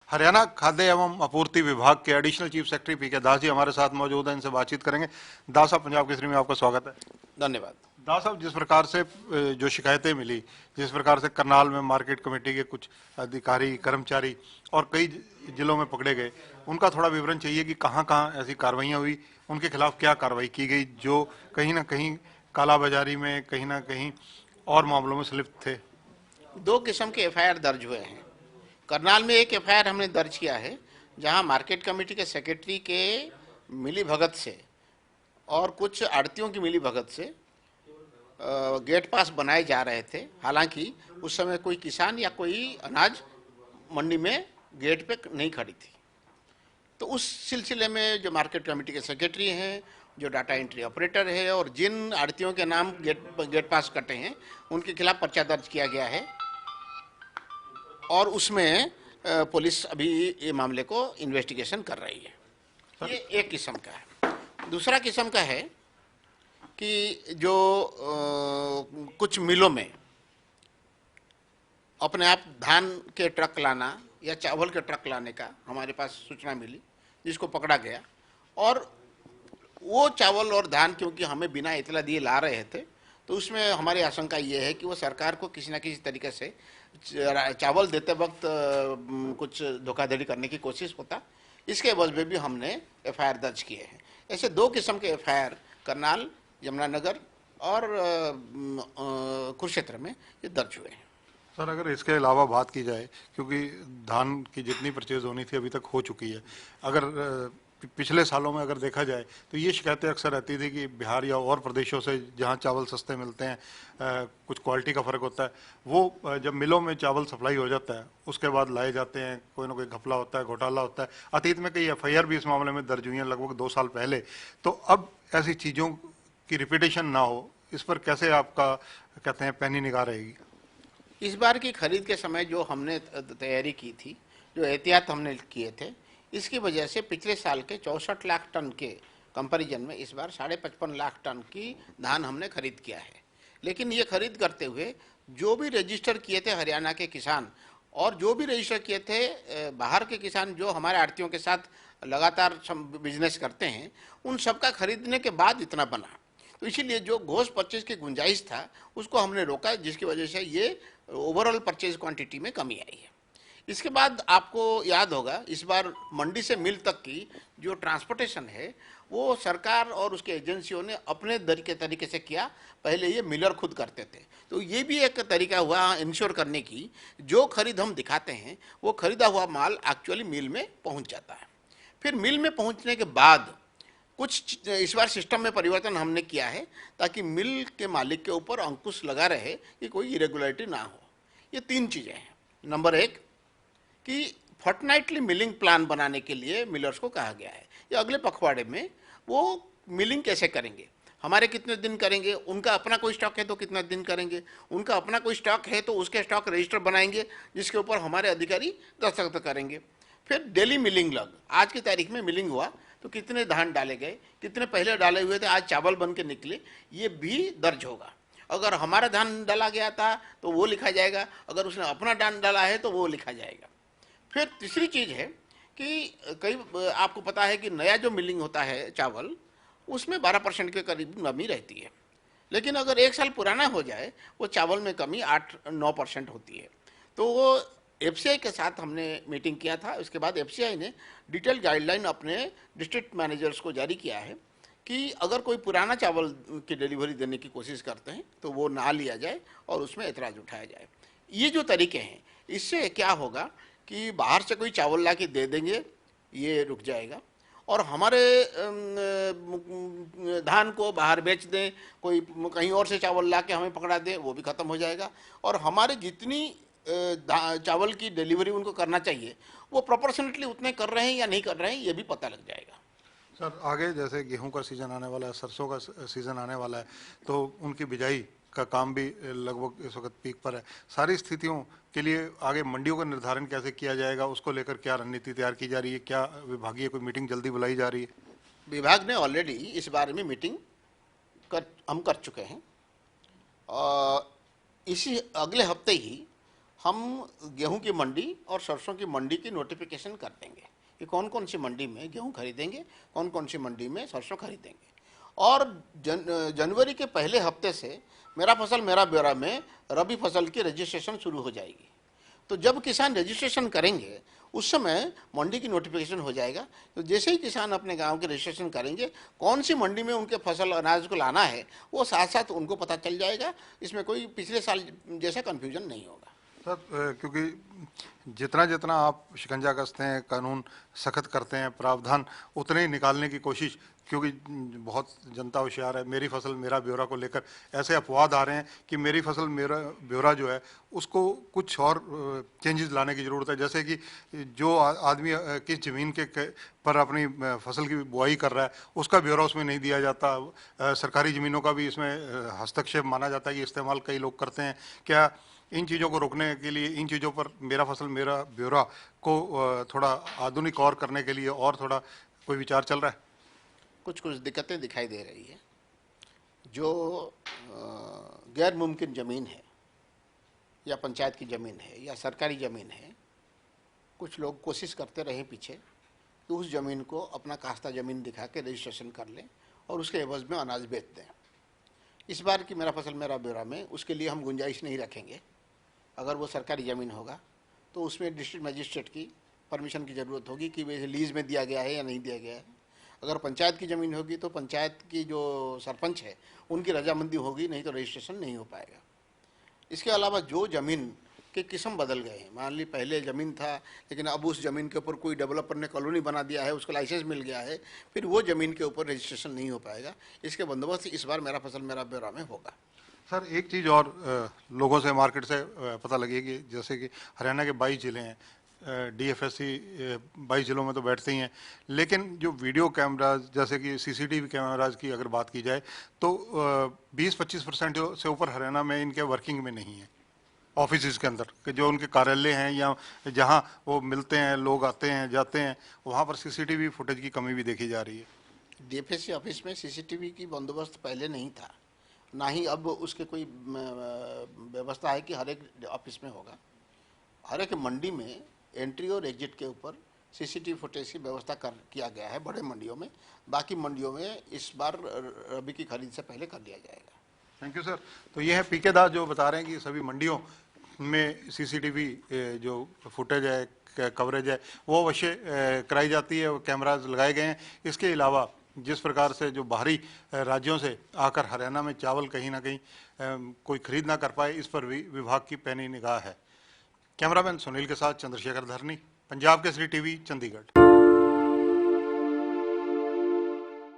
हरियाणा खाद्य एवं आपूर्ति विभाग के एडिशनल चीफ सेक्रेटरी पी के दास जी हमारे साथ मौजूद हैं, इनसे बातचीत करेंगे। दास साहब, पंजाब केसरी में आपका स्वागत है। धन्यवाद। दास साहब, जिस प्रकार से जो शिकायतें मिली, जिस प्रकार से करनाल में मार्केट कमेटी के कुछ अधिकारी कर्मचारी और कई जिलों में पकड़े गए, उनका थोड़ा विवरण चाहिए कि कहाँ कहाँ ऐसी कार्रवाइयाँ हुई, उनके खिलाफ क्या कार्रवाई की गई जो कहीं ना कहीं कालाबाजारी में, कहीं ना कहीं और मामलों में संलिप्त थे। दो किस्म के एफआईआर दर्ज हुए हैं। करनाल में एक एफआईआर हमने दर्ज किया है जहां मार्केट कमेटी के सेक्रेटरी के मिली भगत से और कुछ आड़तियों की मिली भगत से गेट पास बनाए जा रहे थे। हालांकि उस समय कोई किसान या कोई अनाज मंडी में गेट पे नहीं खड़ी थी। तो उस सिलसिले में जो मार्केट कमेटी के सेक्रेटरी हैं, जो डाटा एंट्री ऑपरेटर है और जिन आड़तियों के नाम गेट पास कटे हैं, उनके खिलाफ पर्चा दर्ज किया गया है और उसमें पुलिस अभी ये मामले को इन्वेस्टिगेशन कर रही है। ये एक किस्म का है। दूसरा किस्म का है कि जो कुछ मिलों में अपने आप धान के ट्रक लाना या चावल के ट्रक लाने का हमारे पास सूचना मिली, जिसको पकड़ा गया। और वो चावल और धान क्योंकि हमें बिना इतला दिए ला रहे थे, तो उसमें हमारी आशंका ये है कि वो सरकार को किसी न किसी तरीके से चावल देते वक्त कुछ धोखाधड़ी करने की कोशिश होता। इसके एवज में भी हमने एफआईआर दर्ज किए हैं। ऐसे दो किस्म के एफआईआर करनाल, यमुनानगर और कुरुक्षेत्र में ये दर्ज हुए हैं। सर, अगर इसके अलावा बात की जाए, क्योंकि धान की जितनी परचेज होनी थी अभी तक हो चुकी है, अगर पिछले सालों में अगर देखा जाए तो ये शिकायतें अक्सर रहती थी कि बिहार या और प्रदेशों से जहाँ चावल सस्ते मिलते हैं, कुछ क्वालिटी का फ़र्क होता है, वो जब मिलों में चावल सप्लाई हो जाता है उसके बाद लाए जाते हैं, कोई ना कोई घपला होता है, घोटाला होता है। अतीत में कई एफआईआर भी इस मामले में दर्ज हुई हैं, लगभग 2 साल पहले। तो अब ऐसी चीज़ों की रिपीटेशन ना हो, इस पर कैसे आपका कहते हैं पैनी निगाह रहेगी? इस बार की खरीद के समय जो हमने तैयारी की थी, जो एहतियात हमने किए थे, इसकी वजह से पिछले साल के 64 लाख टन के कंपैरिजन में इस बार 55.5 लाख टन की धान हमने खरीद किया है। लेकिन ये खरीद करते हुए जो भी रजिस्टर किए थे हरियाणा के किसान और जो भी रजिस्टर किए थे बाहर के किसान जो हमारे आड़तियों के साथ लगातार बिजनेस करते हैं, उन सबका खरीदने के बाद इतना बना। तो इसीलिए जो घोष परचेज की गुंजाइश था उसको हमने रोका, जिसकी वजह से ये ओवरऑल परचेज क्वांटिटी में कमी आई है। इसके बाद आपको याद होगा, इस बार मंडी से मिल तक की जो ट्रांसपोर्टेशन है वो सरकार और उसके एजेंसियों ने अपने तरीके से किया। पहले ये मिलर खुद करते थे, तो ये भी एक तरीका हुआ इंश्योर करने की, जो खरीद हम दिखाते हैं वो खरीदा हुआ माल एक्चुअली मिल में पहुंच जाता है। फिर मिल में पहुंचने के बाद कुछ इस बार सिस्टम में परिवर्तन हमने किया है ताकि मिल के मालिक के ऊपर अंकुश लगा रहे कि कोई इरेगुलरिटी ना हो। ये 3 चीज़ें हैं। नंबर 1 कि फोर्टनाइटली मिलिंग प्लान बनाने के लिए मिलर्स को कहा गया है। ये अगले पखवाड़े में वो मिलिंग कैसे करेंगे, हमारे कितने दिन करेंगे, उनका अपना कोई स्टॉक है तो कितना दिन करेंगे, उनका अपना कोई स्टॉक है तो उसके स्टॉक रजिस्टर बनाएंगे जिसके ऊपर हमारे अधिकारी दस्तखत करेंगे। फिर डेली मिलिंग लग, आज की तारीख में मिलिंग हुआ तो कितने धान डाले गए, कितने पहले डाले हुए थे, आज चावल बन के निकले, ये भी दर्ज होगा। अगर हमारा धान डाला गया था तो वो लिखा जाएगा, अगर उसने अपना धान डाला है तो वो लिखा जाएगा। फिर तीसरी चीज़ है कि कई आपको पता है कि नया जो मिलिंग होता है चावल, उसमें 12% के करीब नमी रहती है। लेकिन अगर 1 साल पुराना हो जाए वो चावल में कमी 8-9% होती है। तो वो एफसीआई के साथ हमने मीटिंग किया था। उसके बाद एफसीआई ने डिटेल गाइडलाइन अपने डिस्ट्रिक्ट मैनेजर्स को जारी किया है कि अगर कोई पुराना चावल की डिलीवरी देने की कोशिश करते हैं तो वो ना लिया जाए और उसमें एतराज़ उठाया जाए। ये जो तरीके हैं, इससे क्या होगा कि बाहर से कोई चावल ला के दे देंगे, ये रुक जाएगा, और हमारे धान को बाहर बेच दें, कोई कहीं और से चावल ला के हमें पकड़ा दे, वो भी ख़त्म हो जाएगा। और हमारे जितनी चावल की डिलीवरी उनको करना चाहिए वो प्रोपोर्शनेटली उतने कर रहे हैं या नहीं कर रहे हैं, ये भी पता लग जाएगा। सर, आगे जैसे गेहूं का सीज़न आने वाला है, सरसों का सीज़न आने वाला है, तो उनकी बिजाई का काम भी लगभग इस वक्त पीक पर है। सारी स्थितियों के लिए आगे मंडियों का निर्धारण कैसे किया जाएगा, उसको लेकर क्या रणनीति तैयार की जा रही है? क्या विभागीय कोई मीटिंग जल्दी बुलाई जा रही है? विभाग ने ऑलरेडी इस बारे में मीटिंग हम कर चुके हैं और इसी अगले हफ्ते ही हम गेहूं की मंडी और सरसों की मंडी की नोटिफिकेशन कर देंगे कि कौन कौन सी मंडी में गेहूं खरीदेंगे, कौन कौन सी मंडी में सरसों खरीदेंगे। और जनवरी के पहले हफ्ते से मेरा फसल मेरा ब्यौरा में रबी फसल की रजिस्ट्रेशन शुरू हो जाएगी। तो जब किसान रजिस्ट्रेशन करेंगे उस समय मंडी की नोटिफिकेशन हो जाएगा। तो जैसे ही किसान अपने गांव के रजिस्ट्रेशन करेंगे, कौन सी मंडी में उनके फसल अनाज को लाना है वो साथ साथ उनको पता चल जाएगा। इसमें कोई पिछले साल जैसा कन्फ्यूजन नहीं होगा। सर, क्योंकि जितना जितना आप शिकंजा कसते हैं, कानून सख्त करते हैं, प्रावधान उतने ही निकालने की कोशिश, क्योंकि बहुत जनता होशियार है, मेरी फसल मेरा ब्यौरा को लेकर ऐसे अपवाद आ रहे हैं कि मेरी फसल मेरा ब्यौरा जो है उसको कुछ और चेंजेस लाने की ज़रूरत है। जैसे कि जो आदमी किस ज़मीन पर अपनी फसल की बुआई कर रहा है उसका ब्यौरा उसमें नहीं दिया जाता। सरकारी ज़मीनों का भी इसमें हस्तक्षेप माना जाता है कि इस्तेमाल कई लोग करते हैं। क्या इन चीज़ों को रोकने के लिए, इन चीज़ों पर मेरा फसल मेरा ब्यौरा को थोड़ा आधुनिक और करने के लिए और थोड़ा कोई विचार चल रहा है? कुछ कुछ दिक्कतें दिखाई दे रही है। जो गैर मुमकिन ज़मीन है या पंचायत की ज़मीन है या सरकारी ज़मीन है, कुछ लोग कोशिश करते रहे पीछे कि उस ज़मीन को अपना कास्ता ज़मीन दिखा के रजिस्ट्रेशन कर लें और उसके एवज में अनाज बेच दें। इस बार की मेरा फसल मेरा ब्यौरा में उसके लिए हम गुंजाइश नहीं रखेंगे। अगर वो सरकारी ज़मीन होगा तो उसमें डिस्ट्रिक्ट मजिस्ट्रेट की परमिशन की ज़रूरत होगी कि वैसे लीज़ में दिया गया है या नहीं दिया गया है। अगर पंचायत की ज़मीन होगी तो पंचायत की जो सरपंच है उनकी रजामंदी होगी, नहीं तो रजिस्ट्रेशन नहीं हो पाएगा। इसके अलावा जो ज़मीन के किस्म बदल गए हैं, मान ली पहले ज़मीन था लेकिन अब उस ज़मीन के ऊपर कोई डेवलपर ने कॉलोनी बना दिया है, उसका लाइसेंस मिल गया है, फिर वो ज़मीन के ऊपर रजिस्ट्रेशन नहीं हो पाएगा। इसके बंदोबस्त इस बार मेरा फसल मेरा ब्यौरा में होगा। सर, एक चीज़ और लोगों से, मार्केट से पता लगी कि जैसे कि हरियाणा के 22 ज़िले हैं, DFSC 22 ज़िलों में तो बैठते ही हैं, लेकिन जो वीडियो कैमराज जैसे कि CCTV कैमराज की अगर बात की जाए तो 20-25% से ऊपर हरियाणा में इनके वर्किंग में नहीं है, ऑफिस के अंदर कि जो उनके कार्यालय हैं या जहां वो मिलते हैं, लोग आते हैं जाते हैं, वहां पर CCTV फुटेज की कमी भी देखी जा रही है। DFSC ऑफिस में CCTV की बंदोबस्त पहले नहीं था, ना ही अब उसके कोई व्यवस्था है कि हर एक ऑफिस में होगा। हर एक मंडी में एंट्री और एग्जिट के ऊपर CCTV फुटेज की व्यवस्था किया गया है बड़े मंडियों में। बाकी मंडियों में इस बार रबी की खरीद से पहले कर लिया जाएगा। Thank you sir. तो ये है PK दास जो बता रहे हैं कि सभी मंडियों में CCTV जो फुटेज है, कवरेज है, वो अवश्य कराई जाती है, कैमराज लगाए गए हैं। इसके अलावा जिस प्रकार से जो बाहरी राज्यों से आकर हरियाणा में चावल कहीं ना कहीं कोई खरीद ना कर पाए, इस पर भी विभाग की पैनी निगाह है। कैमरामैन सुनील के साथ चंद्रशेखर धरनी, पंजाब केसरी TV, चंडीगढ़।